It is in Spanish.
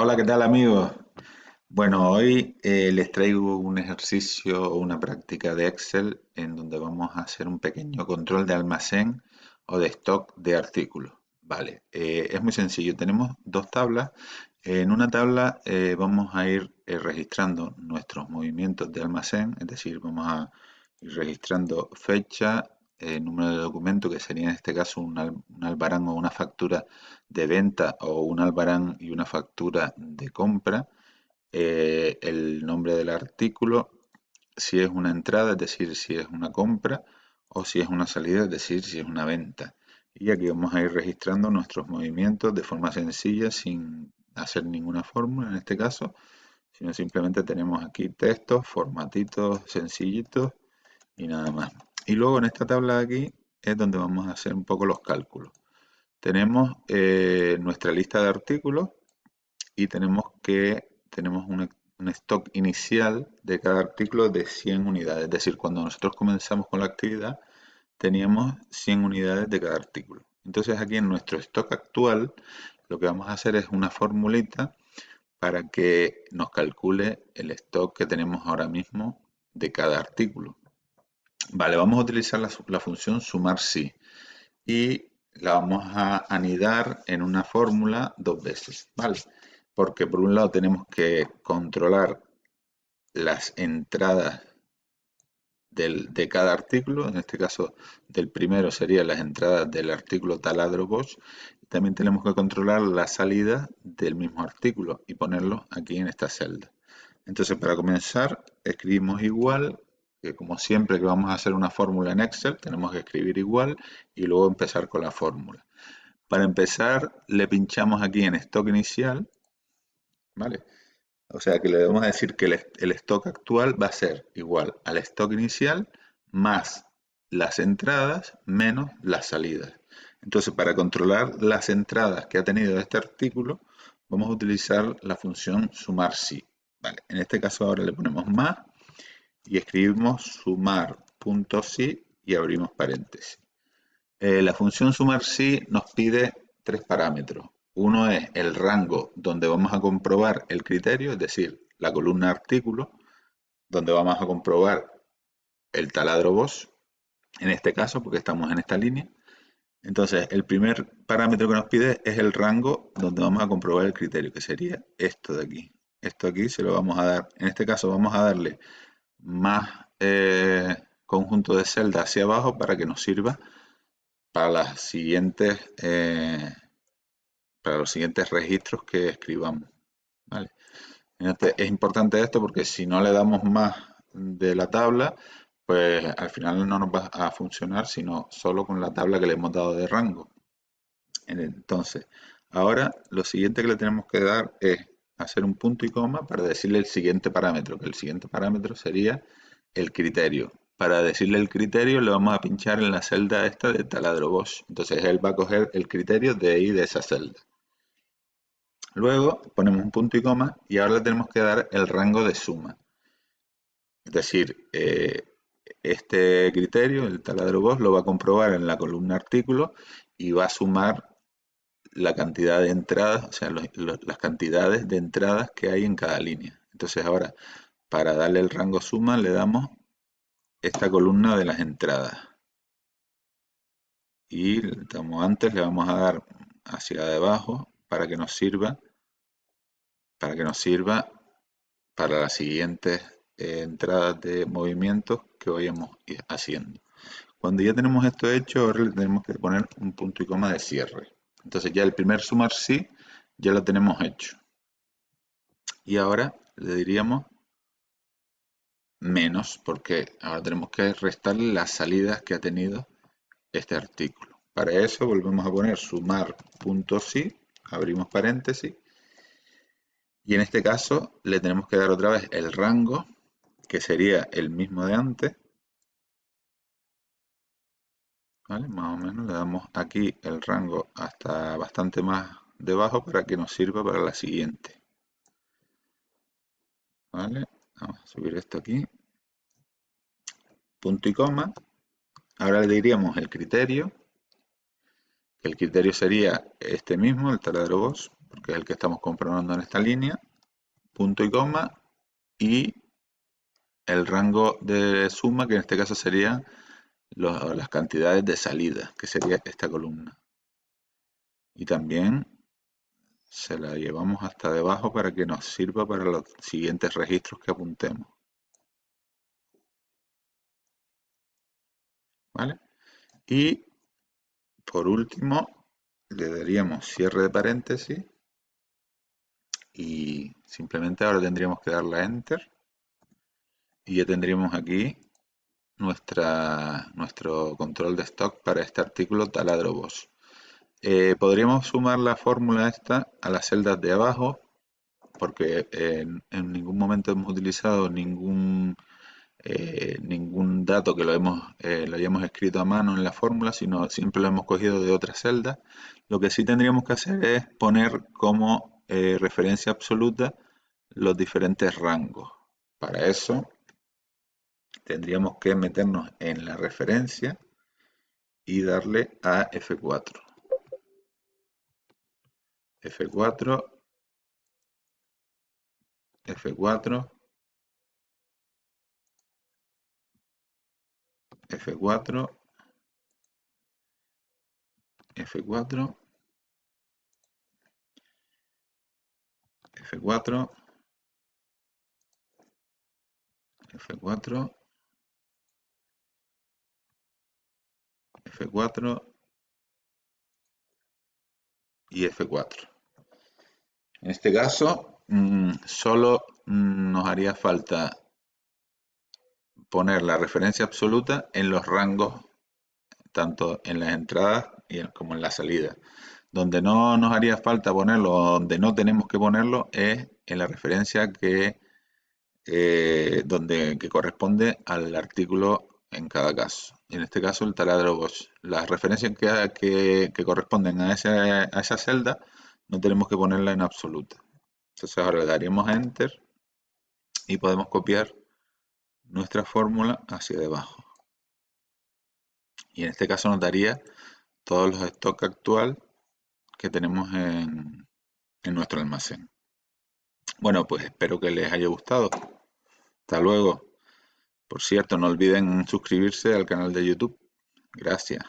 Hola, ¿qué tal amigos? Bueno, hoy les traigo un ejercicio o una práctica de Excel en donde vamos a hacer un pequeño control de almacén o de stock de artículos. Vale, es muy sencillo. Tenemos dos tablas. En una tabla vamos a ir registrando nuestros movimientos de almacén, es decir, vamos a ir registrando fecha, número de documento, que sería en este caso un albarán o una factura de venta o un albarán y una factura de compra, el nombre del artículo, si es una entrada, es decir, si es una compra, o si es una salida, es decir, si es una venta. Y aquí vamos a ir registrando nuestros movimientos de forma sencilla, sin hacer ninguna fórmula en este caso, sino simplemente tenemos aquí textos, formatitos sencillitos y nada más. Y luego en esta tabla de aquí es donde vamos a hacer un poco los cálculos. Tenemos nuestra lista de artículos y tenemos un stock inicial de cada artículo de 100 unidades. Es decir, cuando nosotros comenzamos con la actividad, teníamos 100 unidades de cada artículo. Entonces aquí en nuestro stock actual, lo que vamos a hacer es una formulita para que nos calcule el stock que tenemos ahora mismo de cada artículo. Vale, vamos a utilizar la función sumar sí y la vamos a anidar en una fórmula dos veces, ¿vale? Porque por un lado tenemos que controlar las entradas de cada artículo, en este caso del primero serían las entradas del artículo taladro Bosch, y también tenemos que controlar la salida del mismo artículo y ponerlo aquí en esta celda. Entonces, para comenzar, escribimos igual, que como siempre que vamos a hacer una fórmula en Excel, tenemos que escribir igual y luego empezar con la fórmula. Para empezar, le pinchamos aquí en stock inicial, ¿vale? O sea que le debemos decir que el stock actual va a ser igual al stock inicial más las entradas menos las salidas. Entonces, para controlar las entradas que ha tenido este artículo, vamos a utilizar la función sumar sí. Vale, en este caso ahora le ponemos más y escribimos sumar.sí y abrimos paréntesis. La función sumar sí nos pide tres parámetros. Uno es el rango donde vamos a comprobar el criterio, es decir, la columna artículo, donde vamos a comprobar el taladro Bosch, en este caso, porque estamos en esta línea. Entonces, el primer parámetro que nos pide es el rango donde vamos a comprobar el criterio, que sería esto de aquí. Esto aquí se lo vamos a dar, en este caso vamos a darle más conjunto de celdas hacia abajo para que nos sirva para las siguientes para los siguientes registros que escribamos, ¿vale? Es importante esto porque si no le damos más de la tabla, pues al final no nos va a funcionar, sino solo con la tabla que le hemos dado de rango. Entonces, ahora lo siguiente que le tenemos que dar es hacer un punto y coma para decirle el siguiente parámetro, que el siguiente parámetro sería el criterio. Para decirle el criterio le vamos a pinchar en la celda esta de taladro Bosch. Entonces él va a coger el criterio de ahí de esa celda. Luego ponemos un punto y coma y ahora le tenemos que dar el rango de suma. Es decir, este criterio, el taladro Bosch, lo va a comprobar en la columna artículo y va a sumar la cantidad de entradas, o sea, las cantidades de entradas que hay en cada línea. Entonces ahora, para darle el rango suma, le damos esta columna de las entradas. Y como antes, le vamos a dar hacia debajo para que nos sirva para las siguientes entradas de movimientos que vayamos haciendo. Cuando ya tenemos esto hecho, ahora le tenemos que poner un punto y coma de cierre. Entonces ya el primer sumar sí ya lo tenemos hecho. Y ahora le diríamos menos, porque ahora tenemos que restarle las salidas que ha tenido este artículo. Para eso volvemos a poner sumar.sí, abrimos paréntesis, y en este caso le tenemos que dar otra vez el rango, que sería el mismo de antes, ¿vale? Más o menos le damos aquí el rango hasta bastante más debajo para que nos sirva para la siguiente, ¿vale? Vamos a subir esto aquí, punto y coma. Ahora le diríamos el criterio, que el criterio sería este mismo, el taladro Bosch, porque es el que estamos comprobando en esta línea, punto y coma, y el rango de suma, que en este caso serían las cantidades de salida, que sería esta columna. Y también se la llevamos hasta debajo para que nos sirva para los siguientes registros que apuntemos. ¿Vale? Y por último, le daríamos cierre de paréntesis y simplemente ahora tendríamos que darle a Enter y ya tendríamos aquí nuestro control de stock para este artículo taladro Bosch. Podríamos sumar la fórmula esta a las celdas de abajo porque en ningún momento hemos utilizado ningún dato que lo hayamos escrito a mano en la fórmula, sino siempre lo hemos cogido de otra celda. Lo que sí tendríamos que hacer es poner como referencia absoluta los diferentes rangos. Para eso tendríamos que meternos en la referencia y darle a F4. F4, F4, F4, F4, F4, F4, F4 y F4. En este caso, solo nos haría falta poner la referencia absoluta en los rangos, tanto en las entradas como en la salida. Donde no nos haría falta ponerlo, donde no tenemos que ponerlo, es en la referencia que corresponde al artículo en cada caso. En este caso, el taladro Bosch. Las referencias que corresponden a esa celda no tenemos que ponerla en absoluta. Entonces ahora le daríamos a Enter y podemos copiar nuestra fórmula hacia debajo. Y en este caso nos daría todos los stocks actual que tenemos en nuestro almacén. Bueno, pues espero que les haya gustado. Hasta luego. Por cierto, no olviden suscribirse al canal de YouTube. Gracias.